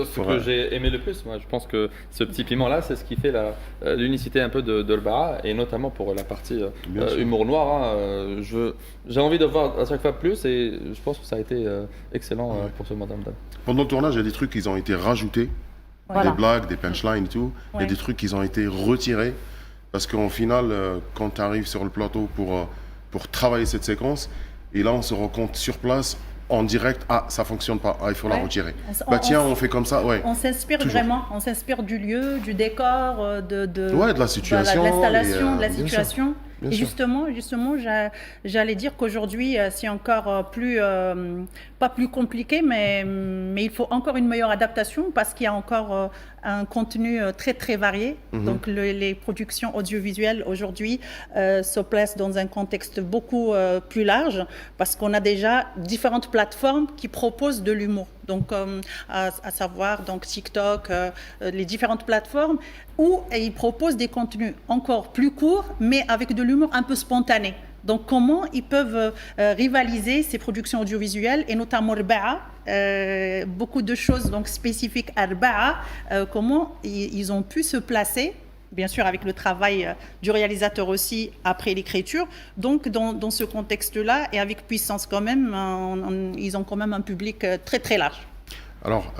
Ce que j'ai aimé le plus, moi, je pense que ce petit piment-là, c'est ce qui fait l'unicité un peu de Olbara, et notamment pour la partie Bien sûr. humour noir. Hein, j'ai envie de voir à chaque fois plus, et je pense que ça a été excellent Ouais. pour ce Madame Dan. Pendant le tournage, il y a des trucs qui ont été rajoutés, des Voilà. blagues, des punchlines et tout. Il y a Ouais. des trucs qui ont été retirés parce qu'en final, quand tu arrives sur le plateau pour travailler cette séquence, et là, on se rend compte sur place, en direct, ah, ça fonctionne pas, ah, il faut la Ouais. retirer. On- Bah tiens, on- on fait comme ça, ouais. On s'inspire Toujours. vraiment, on s'inspire du lieu, du décor, Ouais, de la voilà, situation. de l'installation, et, de la bien sûr, situation. bien Et sûr. justement, j'allais dire qu'aujourd'hui, c'est encore plus, pas plus compliqué, mais il faut encore une meilleure adaptation parce qu'il y a encore un contenu très, très varié. Donc, les productions audiovisuelles aujourd'hui se placent dans un contexte beaucoup plus large parce qu'on a déjà différentes plateformes qui proposent de l'humour. Donc, à savoir donc TikTok, les différentes plateformes où ils proposent des contenus encore plus courts, mais avec de l'humour un peu spontané. Donc, comment ils peuvent rivaliser ces productions audiovisuelles et notamment Arba'a, beaucoup de choses donc spécifiques à Arba'a, comment ils ont pu se placer, bien sûr avec le travail du réalisateur aussi après l'écriture. Donc, dans ce contexte-là et avec puissance quand même, ils ont quand même un public très très large. Alors,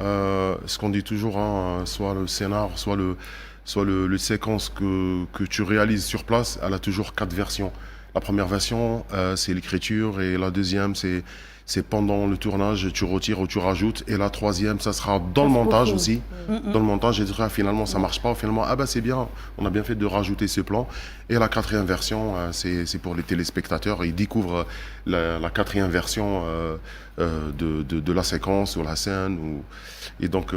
ce qu'on dit toujours, hein, soit le scénar, soit le séquence que tu réalises sur place, elle a toujours 4 versions. La première version, c'est l'écriture, et la deuxième, c'est pendant le tournage, tu retires ou tu rajoutes, et la troisième, ça sera dans le montage aussi. Dans le montage, et finalement, ça marche pas. Finalement, ah bah c'est bien, on a bien fait de rajouter ce plan. Et la quatrième version, c'est pour les téléspectateurs. Ils découvrent la quatrième version de la séquence ou la scène. Et donc,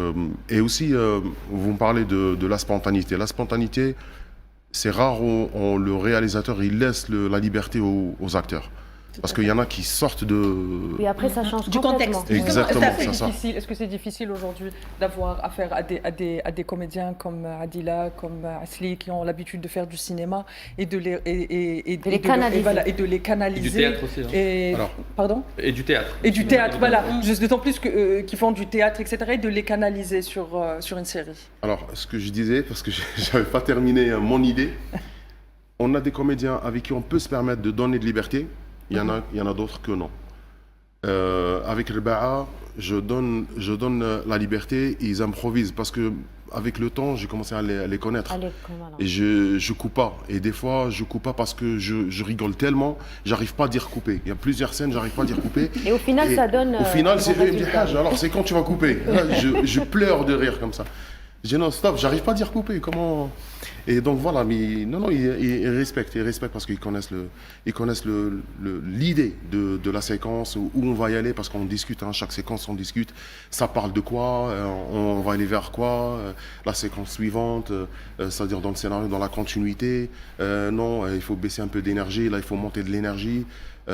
et aussi, vous me parlez de la spontanéité. La spontanéité, c'est rare où le réalisateur il laisse la liberté aux acteurs. Parce qu'il y en a qui sortent de... Et après, ça change Du complètement. contexte. Exactement, Est-ce que c'est ça. est-ce que c'est difficile aujourd'hui d'avoir affaire à des comédiens comme Adila, comme Asli, qui ont l'habitude de faire du cinéma et de les canaliser. et de les canaliser. Et du théâtre aussi, hein. Alors. Pardon. Et du théâtre. Et du théâtre, voilà. D'autant plus qu'ils font du théâtre, etc., et de les canaliser sur une série. Alors, ce que je disais, parce que j'avais pas terminé mon idée, on a des comédiens avec qui on peut se permettre de donner de liberté. Il y en a d'autres que non. Avec Arba'a, je donne la liberté et ils improvisent parce que avec le temps, j'ai commencé à les connaître. Allez, voilà. Et je coupe pas. Et des fois, je coupe pas parce que je rigole tellement, j'arrive pas à dire couper. Il y a plusieurs scènes, j'arrive pas à dire couper. Et au final, ça donne. Au final, c'est un eux, ils me disent, résultat. alors c'est quand tu vas couper. Là, je pleure de rire comme ça. Je dis non, stop, j'arrive pas à dire couper. Comment? Et donc voilà, mais non, ils respectent parce qu'ils connaissent l'idée de la séquence, où on va y aller, parce qu'on discute, hein, chaque séquence on discute, ça parle de quoi, on va aller vers quoi, la séquence suivante, c'est-à-dire dans le scénario, dans la continuité, non, il faut baisser un peu d'énergie, là il faut monter de l'énergie,